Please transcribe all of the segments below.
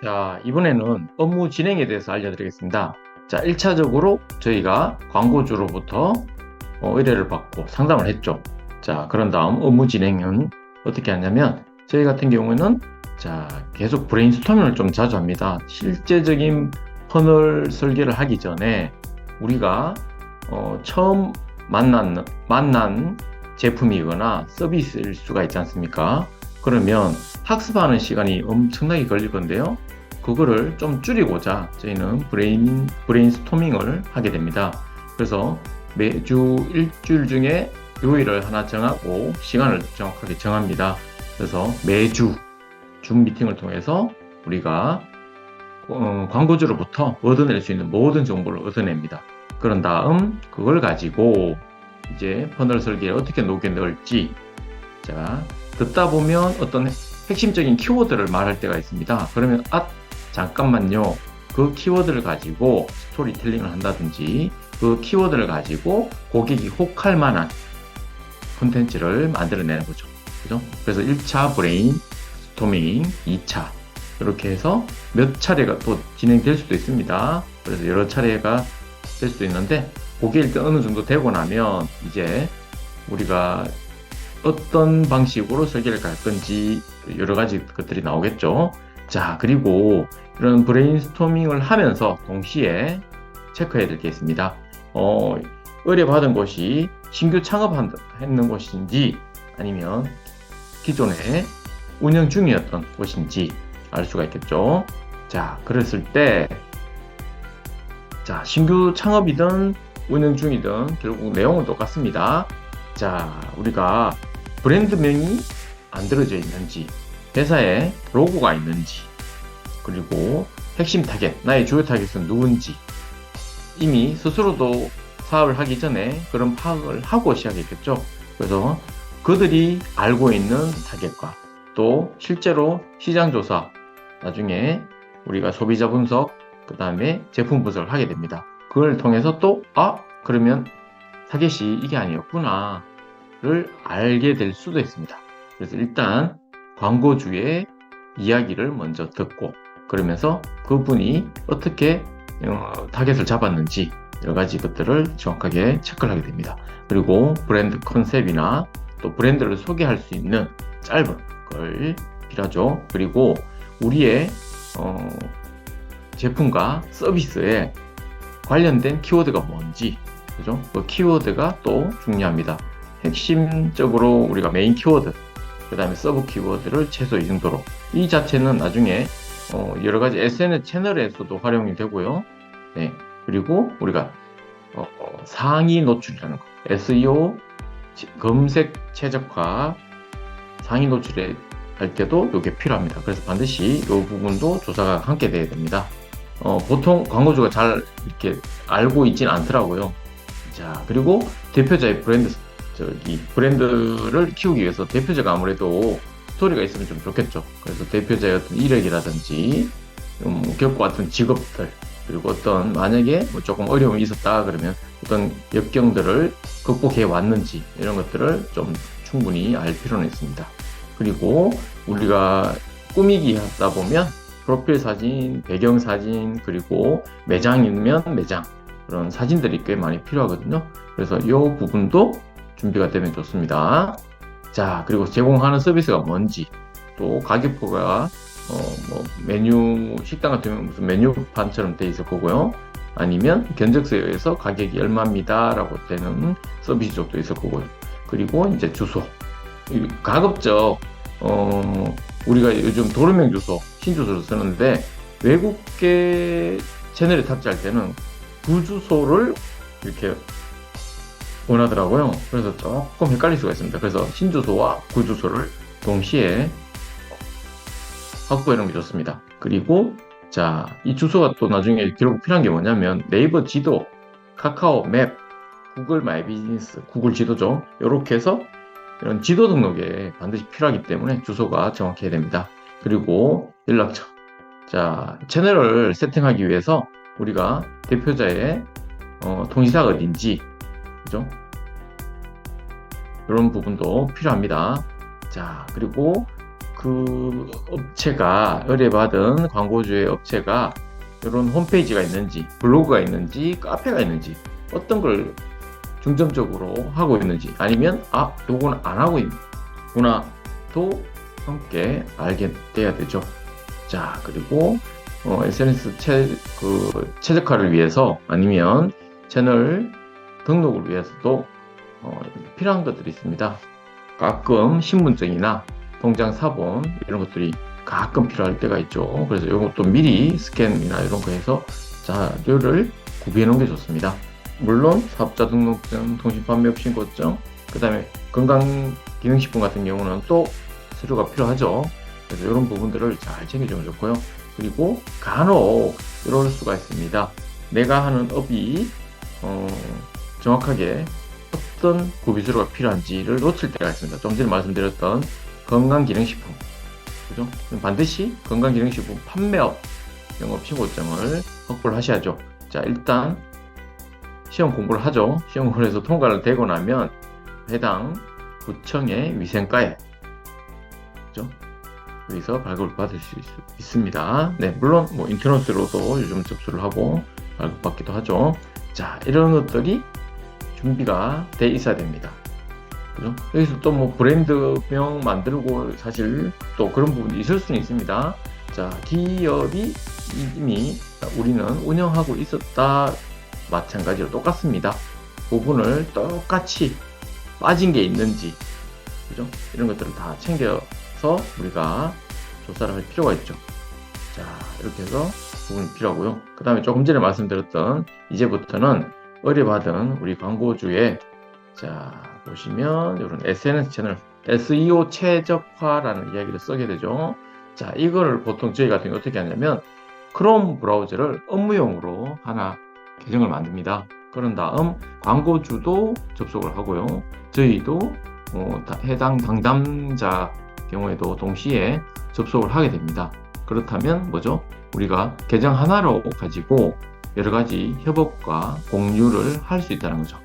자, 이번에는 업무 진행에 대해서 알려드리겠습니다. 자, 1차적으로 저희가 광고주로부터 의뢰를 받고 상담을 했죠. 자, 그런 다음 업무 진행은 어떻게 하냐면 저희 같은 경우에는 자, 계속 브레인스토밍을 좀 자주 합니다. 실제적인 퍼널 설계를 하기 전에 우리가 처음 만난 제품이거나 서비스일 수가 있지 않습니까? 그러면 학습하는 시간이 엄청나게 걸릴 건데요. 그거를 좀 줄이고자 저희는 브레인스토밍을 하게 됩니다. 그래서 매주 일주일 중에 요일을 하나 정하고 시간을 정확하게 정합니다. 그래서 매주 줌 미팅을 통해서 우리가 광고주로부터 얻어낼 수 있는 모든 정보를 얻어냅니다. 그런 다음 그걸 가지고 이제 퍼널 설계에 어떻게 녹여 넣을지 자 듣다 보면 어떤 핵심적인 키워드를 말할 때가 있습니다. 그러면 잠깐만요. 그 키워드를 가지고 스토리텔링을 한다든지 그 키워드를 가지고 고객이 혹할 만한 콘텐츠를 만들어내는 거죠. 그죠? 그래서 1차 브레인 스토밍, 2차 이렇게 해서 몇 차례가 또 진행될 수도 있습니다. 그래서 여러 차례가 될 수도 있는데 그게 일단 어느 정도 되고 나면 이제 우리가 어떤 방식으로 설계를 갈 건지 여러 가지 것들이 나오겠죠. 자, 그리고 이런 브레인스토밍을 하면서 동시에 체크해야 될 게 있습니다. 의뢰받은 곳이 신규 창업했는 곳인지 아니면 기존에 운영 중이었던 곳인지 알 수가 있겠죠. 자, 그랬을 때 자, 신규 창업이든 운영 중이든 결국 내용은 똑같습니다. 자, 우리가 브랜드명이 만들어져 있는지, 회사에 로고가 있는지, 그리고 핵심 타겟, 나의 주요 타겟은 누군지, 이미 스스로도 사업을 하기 전에 그런 파악을 하고 시작했겠죠. 그래서 그들이 알고 있는 타겟과 또 실제로 시장 조사, 나중에 우리가 소비자 분석, 그 다음에 제품 분석을 하게 됩니다. 그걸 통해서 또, 그러면 타겟이 이게 아니었구나 를 알게 될 수도 있습니다. 그래서 일단 광고주의 이야기를 먼저 듣고 그러면서 그분이 어떻게 타겟을 잡았는지 여러 가지 것들을 정확하게 체크를 하게 됩니다. 그리고 브랜드 컨셉이나 또 브랜드를 소개할 수 있는 짧은 걸 필요하죠. 그리고 우리의 제품과 서비스에 관련된 키워드가 뭔지, 그죠? 그 키워드가 또 중요합니다. 핵심적으로 우리가 메인 키워드, 그 다음에 서브 키워드를 최소 이 정도로. 이 자체는 나중에 여러 가지 SNS 채널에서도 활용이 되고요. 네. 그리고 우리가 상위 노출이라는 거, SEO 검색 최적화 상위 노출에 할 때도 이게 필요합니다. 그래서 반드시 이 부분도 조사가 함께 돼야 됩니다. 보통 광고주가 잘 이렇게 알고 있진 않더라고요. 자, 그리고 대표자의 브랜드를 키우기 위해서 대표자가 아무래도 스토리가 있으면 좀 좋겠죠. 그래서 대표자의 어떤 이력이라든지 겪어왔던 직업들, 그리고 어떤 만약에 조금 어려움이 있었다 그러면 어떤 역경들을 극복해 왔는지 이런 것들을 좀 충분히 알 필요는 있습니다. 그리고 우리가 꾸미기 하다 보면 프로필 사진, 배경 사진, 그리고 매장이면 매장 그런 사진들이 꽤 많이 필요하거든요. 그래서 이 부분도 준비가 되면 좋습니다. 자, 그리고 제공하는 서비스가 뭔지, 또 가격표가 메뉴 식당 같으면 무슨 메뉴판처럼 돼 있을 거고요. 아니면 견적서에 의해서 가격이 얼마입니다 라고 되는 서비스족도 있을 거고요. 그리고 이제 주소, 가급적 우리가 요즘 도로명 주소, 신주소를 쓰는데 외국계 채널에 탑재할 때는 구주소를 이렇게 원하더라고요. 그래서 조금 헷갈릴 수가 있습니다. 그래서 신주소와 구주소를 동시에 확보해 놓은 게 좋습니다. 그리고 자, 이 주소가 또 나중에 기록 필요한 게 뭐냐면 네이버 지도, 카카오 맵, 구글 마이 비즈니스, 구글 지도죠. 이렇게 해서 이런 지도 등록에 반드시 필요하기 때문에 주소가 정확해야 됩니다. 그리고 연락처. 자, 채널을 세팅하기 위해서 우리가 대표자의 통지사가 어딘지, 그죠? 이런 부분도 필요합니다. 자, 그리고 그 업체가 의뢰받은 광고주의 업체가 이런 홈페이지가 있는지, 블로그가 있는지, 카페가 있는지, 어떤 걸 중점적으로 하고 있는지, 아니면 요건 안 하고 있구나도 함께 알게 돼야 되죠. 자, 그리고 SNS 최적화를 위해서, 아니면 채널 등록을 위해서도 필요한 것들이 있습니다. 가끔 신분증이나 통장 사본 이런 것들이 가끔 필요할 때가 있죠. 그래서 이것도 미리 스캔이나 이런 거 해서 자료를 구비해 놓은 게 좋습니다. 물론 사업자 등록증, 통신판매업신고증, 그 다음에 건강기능식품 같은 경우는 또 서류가 필요하죠. 그래서 이런 부분들을 잘 챙겨주면 좋고요. 그리고 간혹 이럴 수가 있습니다. 내가 하는 업이 정확하게 어떤 구비서류가 필요한지를 놓칠 때가 있습니다. 좀 전에 말씀드렸던 건강기능식품, 그죠? 반드시 건강기능식품 판매업 영업신고증을 확보를 하셔야죠. 자, 일단 시험 공부를 하죠. 시험 공부를 해서 통과를 되고 나면 해당 구청의 위생과에, 그죠? 여기서 발급을 받을 수 있습니다. 네, 물론 인터넷으로도 요즘 접수를 하고 발급받기도 하죠. 자, 이런 것들이 준비가 돼 있어야 됩니다. 그죠? 여기서 또 브랜드명 만들고 사실 또 그런 부분이 있을 수는 있습니다. 자, 기업이 이미 우리는 운영하고 있었다, 마찬가지로 똑같습니다. 부분을 똑같이 빠진 게 있는지, 그죠? 이런 것들을 다 챙겨서 우리가 조사를 할 필요가 있죠. 자, 이렇게 해서 부분이 필요하고요. 그 다음에 조금 전에 말씀드렸던 이제부터는 의뢰받은 우리 광고주의, 자, 보시면 이런 SNS 채널 SEO 최적화라는 이야기를 쓰게 되죠. 자, 이거를 보통 저희 같은 경우 어떻게 하냐면 크롬 브라우저를 업무용으로 하나 계정을 만듭니다. 그런 다음 광고주도 접속을 하고요. 저희도 해당 담당자 경우에도 동시에 접속을 하게 됩니다. 그렇다면 뭐죠? 우리가 계정 하나로 가지고 여러 가지 협업과 공유를 할 수 있다는 거죠.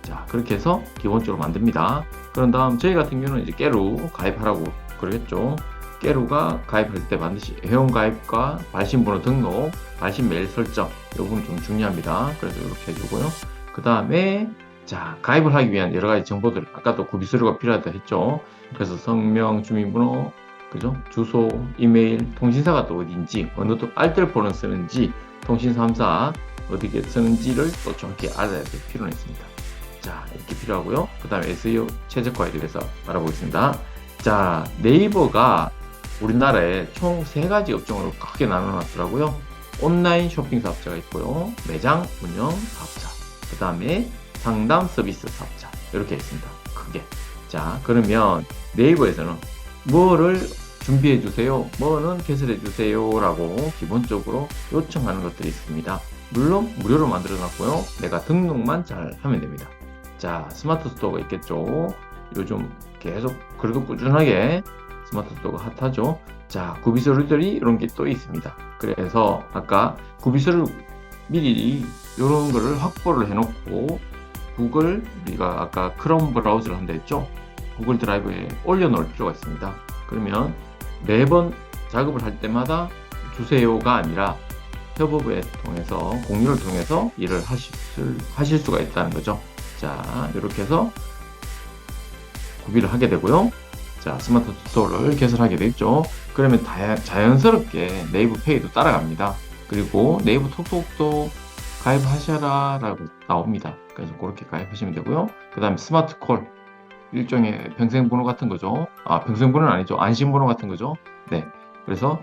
자, 그렇게 해서 기본적으로 만듭니다. 그런 다음 저희 같은 경우는 이제 깨루 가입하라고 그러겠죠. 깨루가 가입할 때 반드시 회원가입과 발신번호 등록, 발신 메일 설정, 이 부분 좀 중요합니다. 그래서 이렇게 해주고요. 그 다음에 자, 가입을 하기 위한 여러 가지 정보들, 아까도 구비서류가 필요하다 했죠. 그래서 성명, 주민번호, 그죠? 주소, 이메일, 통신사가 또 어딘지, 어느 또 알뜰폰을 쓰는지, 통신 3사 어디에 쓰는지를 또 정확히 알아야 될 필요는 있습니다. 자, 이렇게 필요하고요. 그 다음에 SEO 최적화에 대해서 알아보겠습니다. 자, 네이버가 우리나라에 총 3가지 업종으로 크게 나눠놨더라고요. 온라인 쇼핑 사업자가 있고요. 매장 운영 사업자, 그 다음에 상담 서비스 사업자, 이렇게 있습니다. 크게. 자, 그러면 네이버에서는 뭐를 준비해 주세요, 뭐는 개설해 주세요 라고 기본적으로 요청하는 것들이 있습니다. 물론 무료로 만들어 놨고요. 내가 등록만 잘 하면 됩니다. 자, 스마트 스토어가 있겠죠. 요즘 계속 그래도 꾸준하게 스마트 스토어가 핫하죠. 자, 구비서류들이 이런 게 또 있습니다. 그래서 아까 구비서류 미리 이런 거를 확보를 해놓고 구글, 우리가 아까 크롬 브라우저를 한다 했죠. 구글 드라이브에 올려놓을 필요가 있습니다. 그러면 매번 작업을 할 때마다 주세요가 아니라 협업에 통해서, 공유를 통해서 일을 하실 수가 있다는 거죠. 자, 이렇게 해서 구비를 하게 되고요. 자, 스마트 스토어를 개설하게 되죠. 그러면 자연스럽게 네이버 페이도 따라갑니다. 그리고 네이버 톡톡도 가입하셔라 라고 나옵니다. 그래서 그렇게 가입하시면 되고요. 그 다음에 스마트 콜, 일종의 평생번호 같은 거죠. 평생번호는 아니죠. 안심번호 같은 거죠. 네. 그래서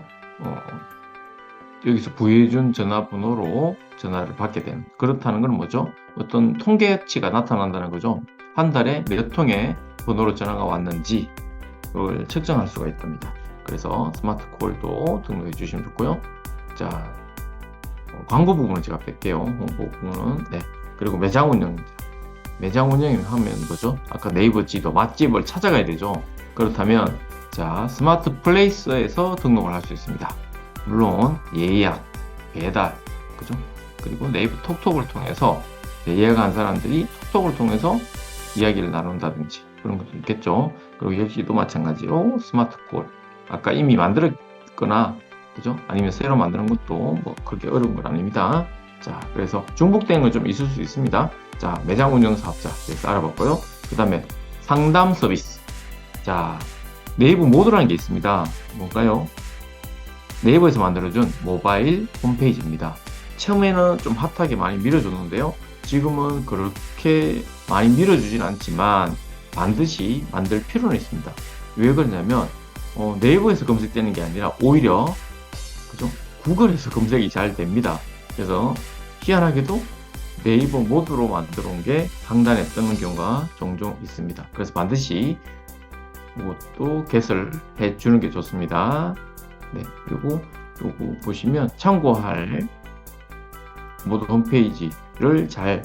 여기서 부여해준 전화번호로 전화를 받게 되는, 그렇다는 건 뭐죠? 어떤 통계치가 나타난다는 거죠. 한 달에 몇 통의 번호로 전화가 왔는지 그걸 측정할 수가 있답니다. 그래서 스마트 콜도 등록해 주시면 좋고요. 자, 광고 부분은 제가 뺄게요. 홍보 부분은. 네. 그리고 매장 운영. 매장 운영을 하면 뭐죠? 아까 네이버 지도 맛집을 찾아가야 되죠. 그렇다면 자, 스마트 플레이스에서 등록을 할 수 있습니다. 물론 예약, 배달, 그죠? 그리고 네이버 톡톡을 통해서 예약한 사람들이 톡톡을 통해서 이야기를 나눈다든지 그런 것도 있겠죠. 그리고 여기도 마찬가지로 스마트 콜, 아까 이미 만들었거나, 그죠? 아니면 새로 만드는 것도 뭐 그렇게 어려운 건 아닙니다. 자, 그래서 중복된 건 좀 있을 수 있습니다. 자, 매장 운영 사업자, 그래서 알아봤고요. 그 다음에 상담 서비스. 자, 네이버 모드라는 게 있습니다. 뭔가요? 네이버에서 만들어준 모바일 홈페이지입니다. 처음에는 좀 핫하게 많이 밀어줬는데요. 지금은 그렇게 많이 밀어주진 않지만 반드시 만들 필요는 있습니다. 왜 그러냐면 네이버에서 검색되는 게 아니라 오히려 그죠? 구글에서 검색이 잘 됩니다. 그래서 희한하게도 네이버 모드로 만들어 온 게 상단에 뜨는 경우가 종종 있습니다. 그래서 반드시 이것도 개설해 주는 게 좋습니다. 네, 그리고 요거 보시면 참고할 모드 홈페이지를 잘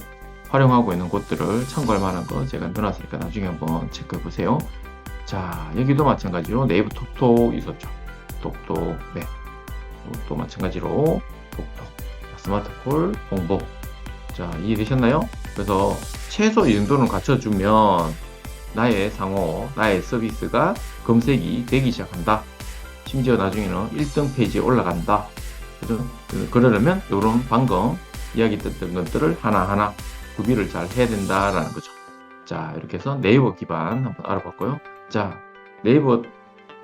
활용하고 있는 곳들을 참고할 만한 거 제가 넣어놨으니까 나중에 한번 체크해 보세요. 자, 여기도 마찬가지로 네이버 톡톡 있었죠. 톡톡, 네. 또 마찬가지로 톡톡, 스마트콜, 홍보. 자, 이해되셨나요? 그래서 최소 이 정도는 갖춰주면 나의 상호, 나의 서비스가 검색이 되기 시작한다. 심지어 나중에는 1등 페이지에 올라간다. 그죠? 그러려면 이런 방금 이야기 듣던 것들을 하나하나 구비를 잘 해야 된다라는 거죠. 자, 이렇게 해서 네이버 기반 한번 알아봤고요. 자, 네이버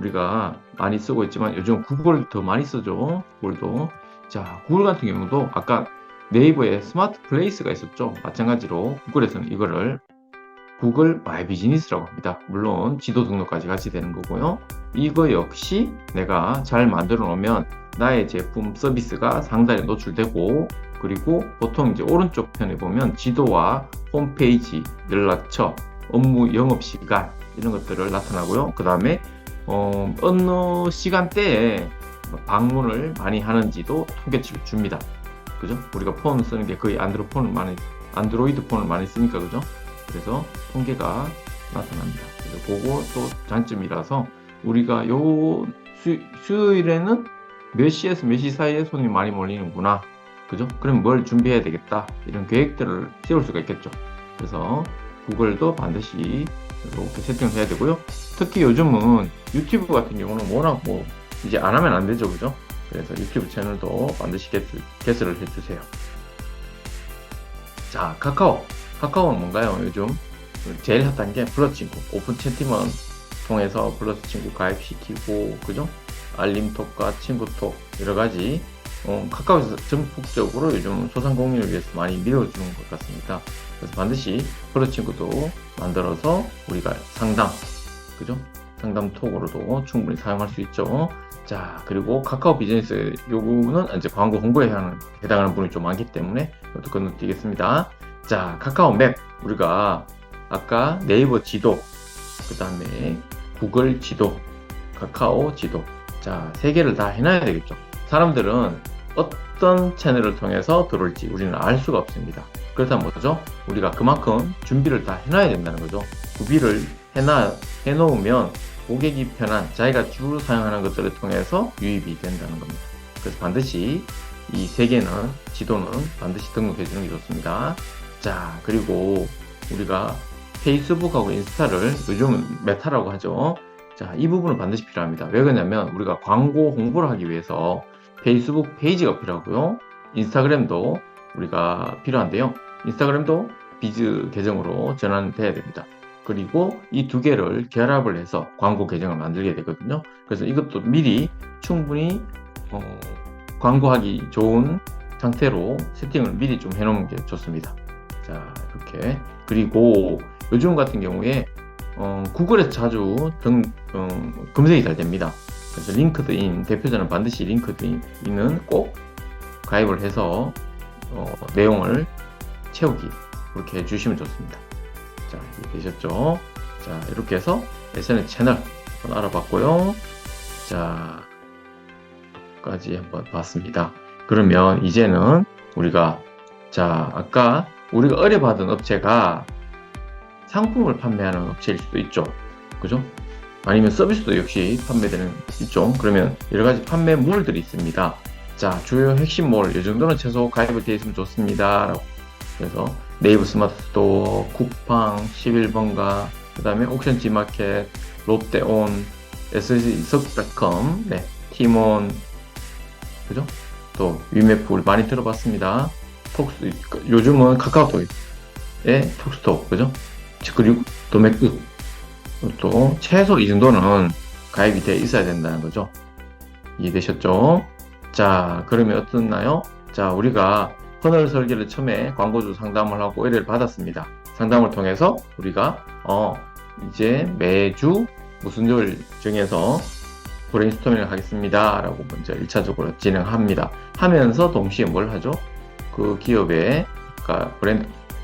우리가 많이 쓰고 있지만 요즘 구글 더 많이 쓰죠. 구글도. 자, 구글 같은 경우도 아까 네이버에 스마트 플레이스가 있었죠. 마찬가지로 구글에서는 이거를 구글 마이 비즈니스라고 합니다. 물론 지도 등록까지 같이 되는 거고요. 이거 역시 내가 잘 만들어 놓으면 나의 제품 서비스가 상단에 노출되고, 그리고 보통 이제 오른쪽 편에 보면 지도와 홈페이지, 연락처, 업무 영업시간 이런 것들을 나타나고요. 그 다음에 어느 시간대에 방문을 많이 하는지도 통계치를 줍니다. 그죠? 우리가 폰 쓰는 게 거의 안드로이드 폰을 많이 쓰니까, 그죠? 그래서 통계가 나타납니다. 그래서 그거 또 장점이라서 우리가 요 수요일에는 몇 시에서 몇 시 사이에 손이 많이 몰리는구나. 그죠? 그럼 뭘 준비해야 되겠다. 이런 계획들을 세울 수가 있겠죠. 그래서 구글도 반드시 이렇게 세팅을 해야 되고요. 특히 요즘은 유튜브 같은 경우는 워낙 뭐 이제 안 하면 안 되죠. 그죠? 그래서 유튜브 채널도 반드시 개설을 해주세요. 자, 카카오는 뭔가요? 요즘 제일 핫한 게 플러스 친구, 오픈 채팅만 통해서 플러스 친구 가입시키고, 그죠? 알림톡과 친구톡 여러 가지 카카오에서 전폭적으로 요즘 소상공인을 위해서 많이 밀어주는 것 같습니다. 그래서 반드시 플러스 친구도 만들어서 우리가 그죠? 상담톡으로도 충분히 사용할 수 있죠. 자, 그리고 카카오 비즈니스 요구는 이제 광고 홍보에 해당하는 분이 좀 많기 때문에 이것도 건너뛰겠습니다. 자, 카카오 맵, 우리가 아까 네이버 지도, 그 다음에 구글 지도, 카카오 지도, 자, 세 개를 다 해놔야 되겠죠. 사람들은 어떤 채널을 통해서 들어올지 우리는 알 수가 없습니다. 그렇다면 뭐죠? 우리가 그만큼 준비를 다 해놔야 된다는 거죠. 구비를 해놓으면 고객이 편한, 자기가 주로 사용하는 것들을 통해서 유입이 된다는 겁니다. 그래서 반드시 이 세 개는, 지도는 반드시 등록해 주는 게 좋습니다. 자, 그리고 우리가 페이스북하고 인스타를 요즘은 메타라고 하죠. 자, 이 부분은 반드시 필요합니다. 왜 그러냐면 우리가 광고 홍보를 하기 위해서 페이스북 페이지가 필요하고요. 인스타그램도 우리가 필요한데요. 인스타그램도 비즈 계정으로 전환돼야 됩니다. 그리고 이 두 개를 결합을 해서 광고 계정을 만들게 되거든요. 그래서 이것도 미리 충분히 광고하기 좋은 상태로 세팅을 미리 좀 해놓는 게 좋습니다. 자, 이렇게. 그리고 요즘 같은 경우에 구글에서 자주 검색이 잘 됩니다. 그래서 링크드인, 대표자는 반드시 링크드인은 꼭 가입을 해서 내용을 채우기, 그렇게 해주시면 좋습니다. 자, 이해되셨죠? 자, 이렇게 해서 SNS 채널 한번 알아봤고요. 자, 여기까지 한번 봤습니다. 그러면 이제는 우리가, 자, 아까 우리가 의뢰받은 업체가 상품을 판매하는 업체일 수도 있죠. 그죠? 아니면 서비스도 역시 판매되는 있죠. 그러면 여러 가지 판매물들이 있습니다. 자, 주요 핵심물, 이 정도는 최소 가입이 되어 있으면 좋습니다. 그래서 네이버 스마트 스토어, 쿠팡, 11번가, 그 다음에 옥션 G마켓, 롯데온, SS이석.com, 네, 팀원, 그죠? 또 위메프 우리 많이 들어봤습니다. 톡스, 요즘은 카카오톡에 톡스톡, 그죠? 그리고 도매급, 또 최소 이 정도는 가입이 돼 있어야 된다는 거죠. 이해되셨죠? 자, 그러면 어떻나요? 자, 우리가 퍼널 설계를 처음에 광고주 상담을 하고 의뢰를 받았습니다. 상담을 통해서 우리가 이제 매주 무슨 요일 정해서 브레인스토밍을 하겠습니다 라고 먼저 1차적으로 진행합니다. 하면서 동시에 뭘 하죠? 그 기업의 그러니까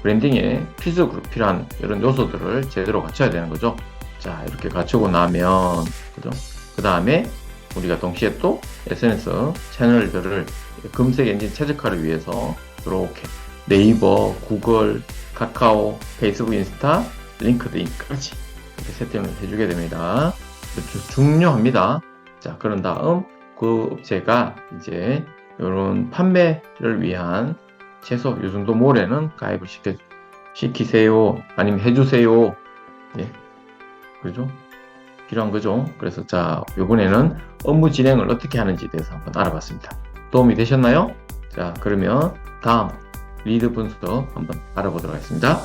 브랜딩에 필수적으로 필요한 이런 요소들을 제대로 갖춰야 되는 거죠. 자, 이렇게 갖추고 나면, 그죠? 그 다음에 우리가 동시에 또 SNS 채널들을 검색 엔진 최적화를 위해서 이렇게 네이버, 구글, 카카오, 페이스북, 인스타, 링크드인까지 이렇게 세팅을 해주게 됩니다. 중요합니다. 자, 그런 다음 그 업체가 이제 이런 판매를 위한 최소 이 정도 모레는 가입을 시키세요. 아니면 해주세요. 예. 그죠? 필요한 거죠. 그래서 자, 이번에는 업무 진행을 어떻게 하는지에 대해서 한번 알아봤습니다. 도움이 되셨나요? 자, 그러면 다음 리드 분석 한번 알아보도록 하겠습니다.